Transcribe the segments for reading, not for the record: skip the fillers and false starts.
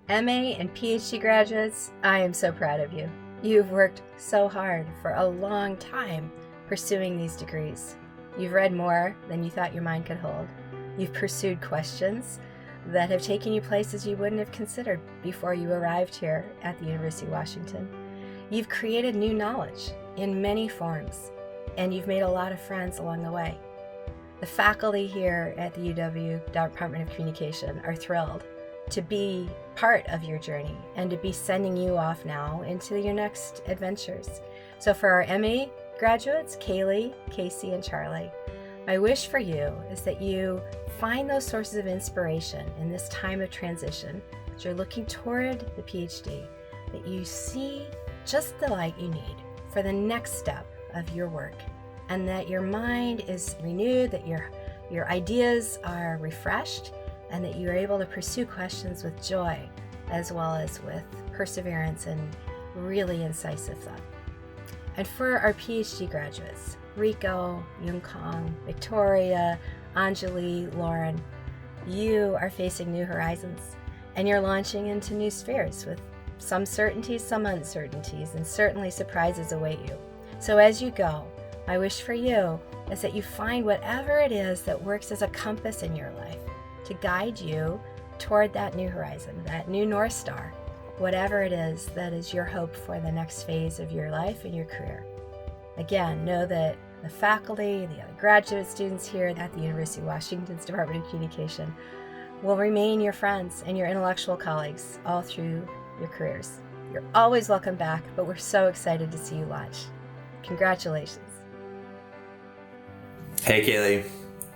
MA and PhD graduates, I am so proud of you. You've worked so hard for a long time pursuing these degrees. You've read more than you thought your mind could hold. You've pursued questions that have taken you places you wouldn't have considered before you arrived here at the University of Washington. You've created new knowledge in many forms, and you've made a lot of friends along the way. The faculty here at the UW Department of Communication are thrilled to be part of your journey and to be sending you off now into your next adventures. So for our MA graduates, Kaylee, Casey, and Charlie, my wish for you is that you find those sources of inspiration in this time of transition as you're looking toward the PhD, that you see just the light you need for the next step of your work, and that your mind is renewed, that your ideas are refreshed, and that you're able to pursue questions with joy as well as with perseverance and really incisive thought. And for our PhD graduates, Rico, Yun-Kong, Victoria, Anjali, Lauren, you are facing new horizons, and you're launching into new spheres with some certainties, some uncertainties, and certainly surprises await you. So as you go, my wish for you is that you find whatever it is that works as a compass in your life to guide you toward that new horizon, that new North Star, whatever it is that is your hope for the next phase of your life and your career. Again, know that the faculty, the other graduate students here at the University of Washington's Department of Communication will remain your friends and your intellectual colleagues all through your careers. You're always welcome back, but we're so excited to see you launch. Congratulations. Hey, Kaylee.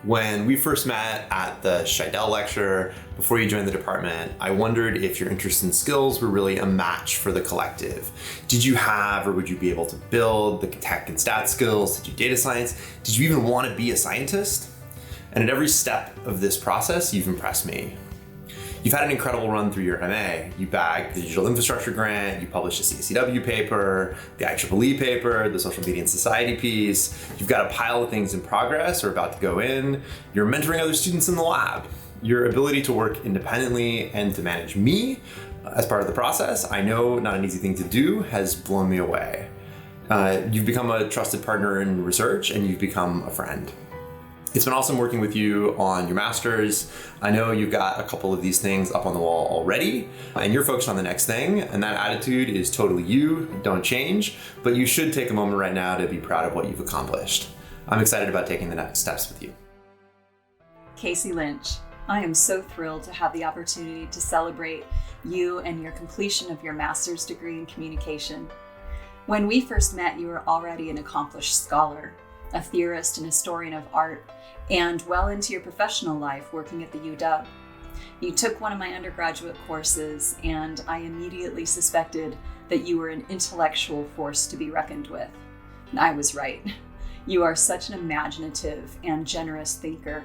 When we first met at the Scheidel lecture, before you joined the department, I wondered if your interests and skills were really a match for the collective. Did you have, or would you be able to build the tech and stat skills to do data science? Did you even want to be a scientist? And at every step of this process, you've impressed me. You've had an incredible run through your MA. You bagged the Digital Infrastructure Grant, you published a CSCW paper, the IEEE paper, the Social Media and Society piece. You've got a pile of things in progress or about to go in. You're mentoring other students in the lab. Your ability to work independently and to manage me as part of the process, I know not an easy thing to do, has blown me away. You've become a trusted partner in research, and you've become a friend. It's been awesome working with you on your master's. I know you've got a couple of these things up on the wall already, and you're focused on the next thing, and that attitude is totally you, don't change, but you should take a moment right now to be proud of what you've accomplished. I'm excited about taking the next steps with you. Casey Lynch, I am so thrilled to have the opportunity to celebrate you and your completion of your master's degree in communication. When we first met, you were already an accomplished scholar, a theorist and historian of art, and well into your professional life working at the UW. You took one of my undergraduate courses, and I immediately suspected that you were an intellectual force to be reckoned with. And I was right. You are such an imaginative and generous thinker.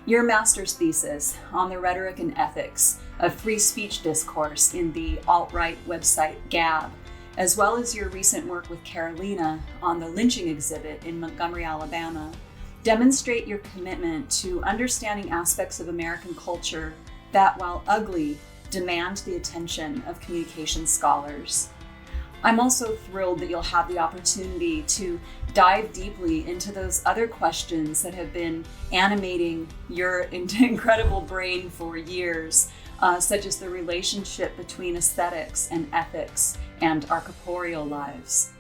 Your master's thesis on the rhetoric and ethics of free speech discourse in the alt-right website Gab, as well as your recent work with Carolina on the lynching exhibit in Montgomery, Alabama, demonstrate your commitment to understanding aspects of American culture that, while ugly, demand the attention of communication scholars. I'm also thrilled that you'll have the opportunity to dive deeply into those other questions that have been animating your incredible brain for years, such as the relationship between aesthetics and ethics and our corporeal lives.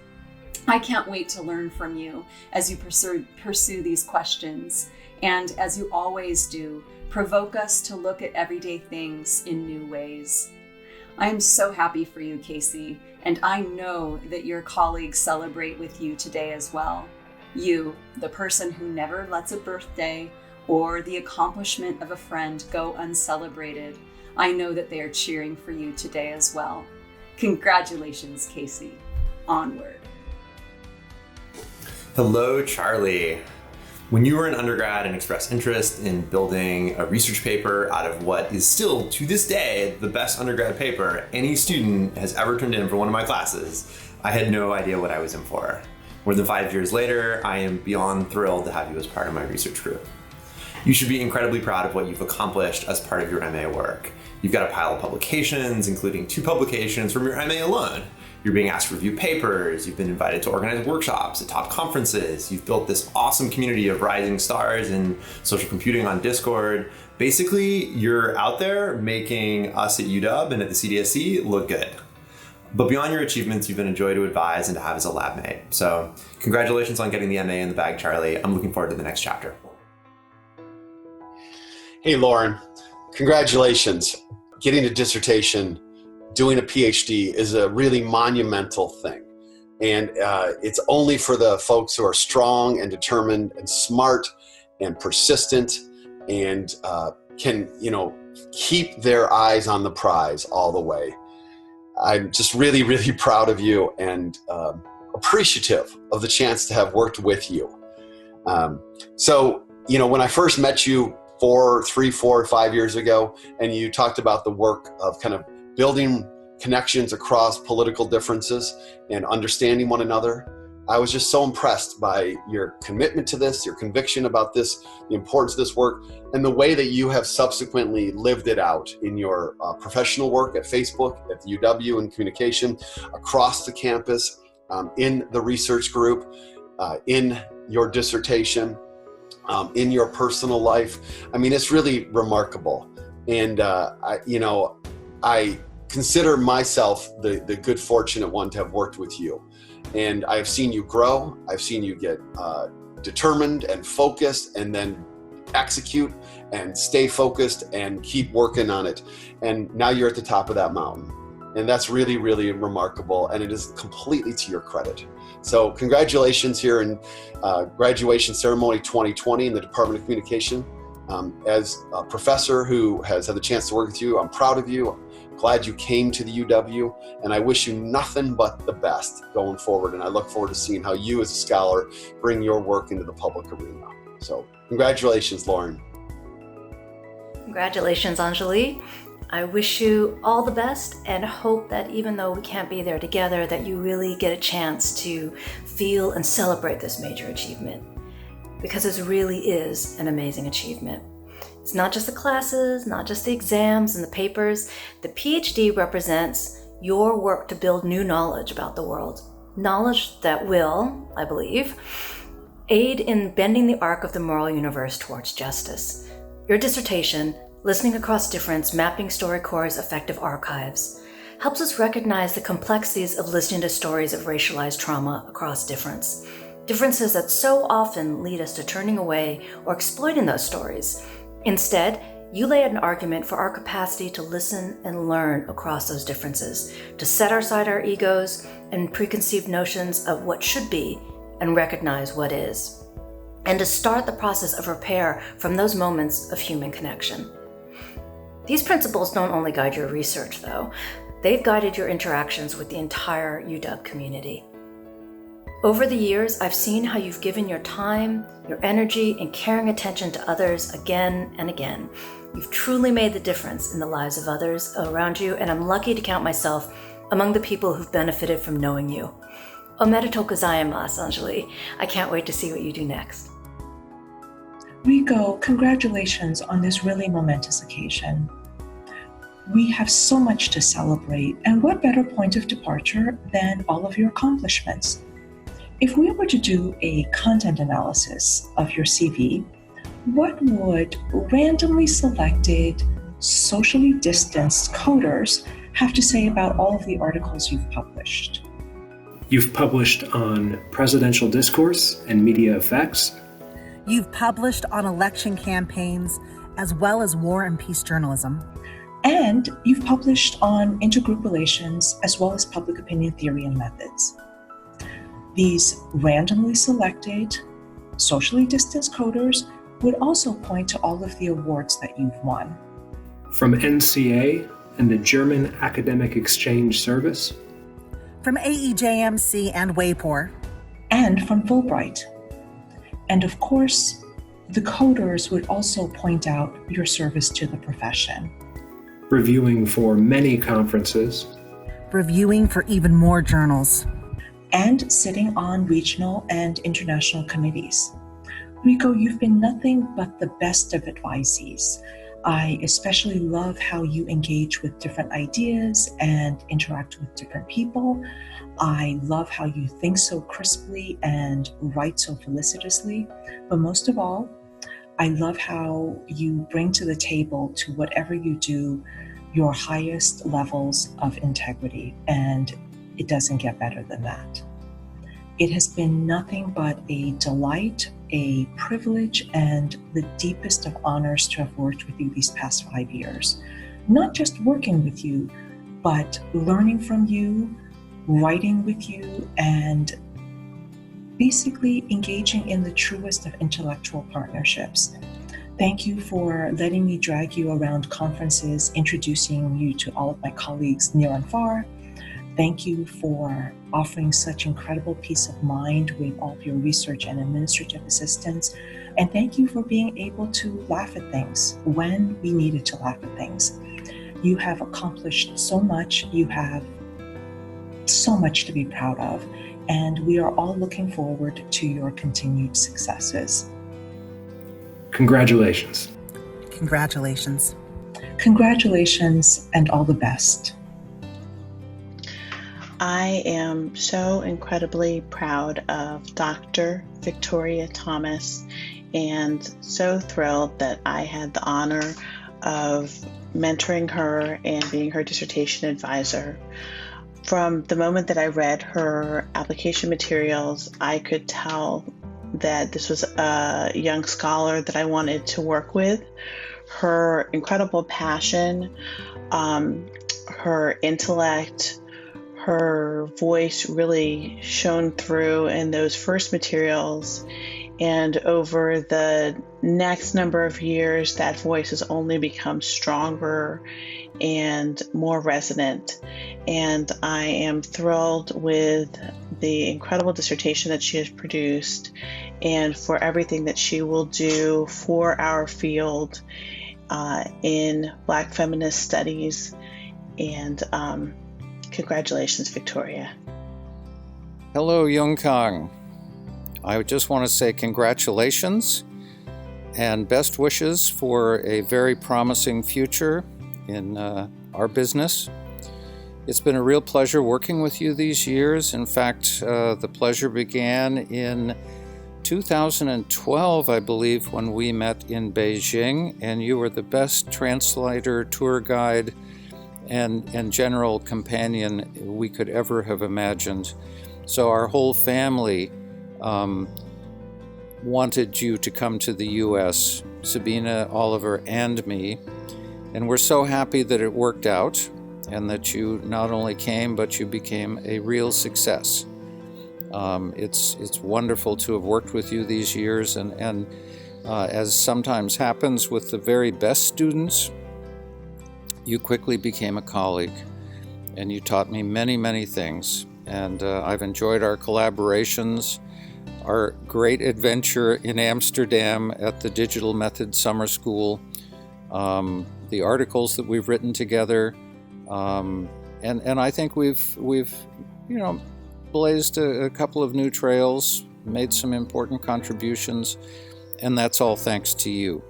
I can't wait to learn from you as you pursue these questions, and as you always do, provoke us to look at everyday things in new ways. I am so happy for you, Casey, and I know that your colleagues celebrate with you today as well. You, the person who never lets a birthday or the accomplishment of a friend go uncelebrated, I know that they are cheering for you today as well. Congratulations, Casey. Onward. Hello, Charlie. When you were an undergrad and expressed interest in building a research paper out of what is still, to this day, the best undergrad paper any student has ever turned in for one of my classes, I had no idea what I was in for. More than 5 years later, I am beyond thrilled to have you as part of my research group. You should be incredibly proud of what you've accomplished as part of your MA work. You've got a pile of publications, including 2 publications from your MA alone. You're being asked to review papers, you've been invited to organize workshops at top conferences, you've built this awesome community of rising stars in social computing on Discord. Basically, you're out there making us at UW and at the CDSC look good. But beyond your achievements, you've been a joy to advise and to have as a lab mate. So congratulations on getting the MA in the bag, Charlie. I'm looking forward to the next chapter. Hey, Lauren, congratulations. Getting a dissertation, doing a PhD is a really monumental thing. And it's only for the folks who are strong and determined and smart and persistent and can, keep their eyes on the prize all the way. I'm just really, really proud of you and appreciative of the chance to have worked with you. So, when I first met you 4 or 5 years ago, and you talked about the work of kind of building connections across political differences and understanding one another, I was just so impressed by your commitment to this, your conviction about this, the importance of this work, and the way that you have subsequently lived it out in your professional work at Facebook, at the UW in communication, across the campus, in the research group, in your dissertation, in your personal life. I mean, it's really remarkable. And, I consider myself the good fortunate one to have worked with you. And I've seen you grow. I've seen you get determined and focused and then execute and stay focused and keep working on it. And now you're at the top of that mountain. And that's really, really remarkable. And it is completely to your credit. So congratulations here in graduation ceremony 2020 in the Department of Communication. As a professor who has had the chance to work with you, I'm proud of you. I'm glad you came to the UW, and I wish you nothing but the best going forward. And I look forward to seeing how you as a scholar bring your work into the public arena. So congratulations, Lauren. Congratulations, Anjali. I wish you all the best and hope that even though we can't be there together, that you really get a chance to feel and celebrate this major achievement, because it really is an amazing achievement. It's not just the classes, not just the exams and the papers. The PhD represents your work to build new knowledge about the world. Knowledge that will, I believe, aid in bending the arc of the moral universe towards justice. Your dissertation, Listening Across Difference, Mapping StoryCorps' Effective Archives, helps us recognize the complexities of listening to stories of racialized trauma across difference. Differences that so often lead us to turning away or exploiting those stories. Instead, you lay out an argument for our capacity to listen and learn across those differences, to set aside our egos and preconceived notions of what should be and recognize what is, and to start the process of repair from those moments of human connection. These principles don't only guide your research, though. They've guided your interactions with the entire UW community. Over the years, I've seen how you've given your time, your energy, and caring attention to others again and again. You've truly made the difference in the lives of others around you, and I'm lucky to count myself among the people who've benefited from knowing you. Omedetou gozaimasu, Anjali. I can't wait to see what you do next. Rico, congratulations on this really momentous occasion. We have so much to celebrate, and what better point of departure than all of your accomplishments? If we were to do a content analysis of your CV, what would randomly selected, socially distanced coders have to say about all of the articles you've published? You've published on presidential discourse and media effects. You've published on election campaigns, as well as war and peace journalism. And you've published on intergroup relations, as well as public opinion theory and methods. These randomly selected, socially distanced coders would also point to all of the awards that you've won. From NCA and the German Academic Exchange Service. From AEJMC and WAPOR. And from Fulbright. And of course, the coders would also point out your service to the profession. Reviewing for many conferences. Reviewing for even more journals. And sitting on regional and international committees. Rico, you've been nothing but the best of advisees. I especially love how you engage with different ideas and interact with different people. I love how you think so crisply and write so felicitously. But most of all, I love how you bring to the table, to whatever you do, your highest levels of integrity. And it doesn't get better than that. It has been nothing but a delight, a privilege, and the deepest of honors to have worked with you these past 5 years. Not just working with you, but learning from you, writing with you, and basically engaging in the truest of intellectual partnerships. Thank you for letting me drag you around conferences, introducing you to all of my colleagues near and far. Thank you for offering such incredible peace of mind with all of your research and administrative assistance. And thank you for being able to laugh at things when we needed to laugh at things. You have accomplished so much. You have so much to be proud of. And we are all looking forward to your continued successes. Congratulations. Congratulations. Congratulations and all the best. I am so incredibly proud of Dr. Victoria Thomas and so thrilled that I had the honor of mentoring her and being her dissertation advisor. From the moment that I read her application materials, I could tell that this was a young scholar that I wanted to work with. Her incredible passion, her intellect, her voice really shone through in those first materials. And over the next number of years, that voice has only become stronger and more resonant. And I am thrilled with the incredible dissertation that she has produced and for everything that she will do for our field in Black feminist studies. And congratulations, Victoria. Hello, Yongkang. I just want to say congratulations and best wishes for a very promising future in our business. It's been a real pleasure working with you these years. In fact, the pleasure began in 2012, I believe, when we met in Beijing, and you were the best translator, tour guide, and general companion we could ever have imagined. So our whole family wanted you to come to the U.S., Sabina, Oliver, and me. And we're so happy that it worked out and that you not only came, but you became a real success. It's wonderful to have worked with you these years, and as sometimes happens with the very best students, you quickly became a colleague, and you taught me many, many things. And I've enjoyed our collaborations, our great adventure in Amsterdam at the Digital Method Summer School, the articles that we've written together, and I think we've blazed a couple of new trails, made some important contributions, and that's all thanks to you.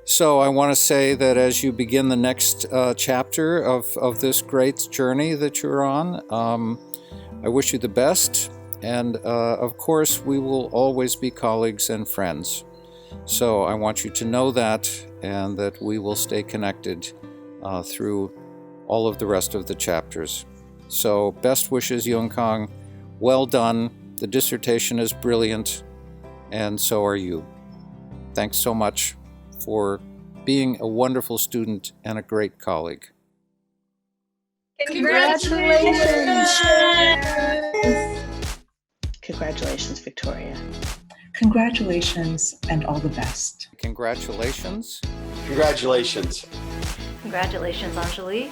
So I want to say that as you begin the next chapter of this great journey that you're on, I wish you the best, and of course we will always be colleagues and friends. So I want you to know that, and that we will stay connected through all of the rest of the chapters. So best wishes, Yongkang. Well done. The dissertation is brilliant, and so are you. Thanks so much for being a wonderful student and a great colleague. Congratulations! Congratulations, Victoria. Congratulations and all the best. Congratulations. Congratulations. Congratulations, Anjali.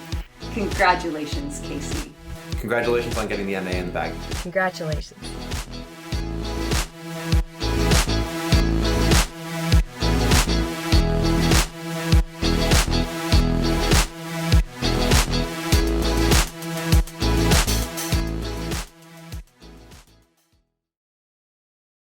Congratulations, Casey. Congratulations on getting the MA in the bag. Congratulations.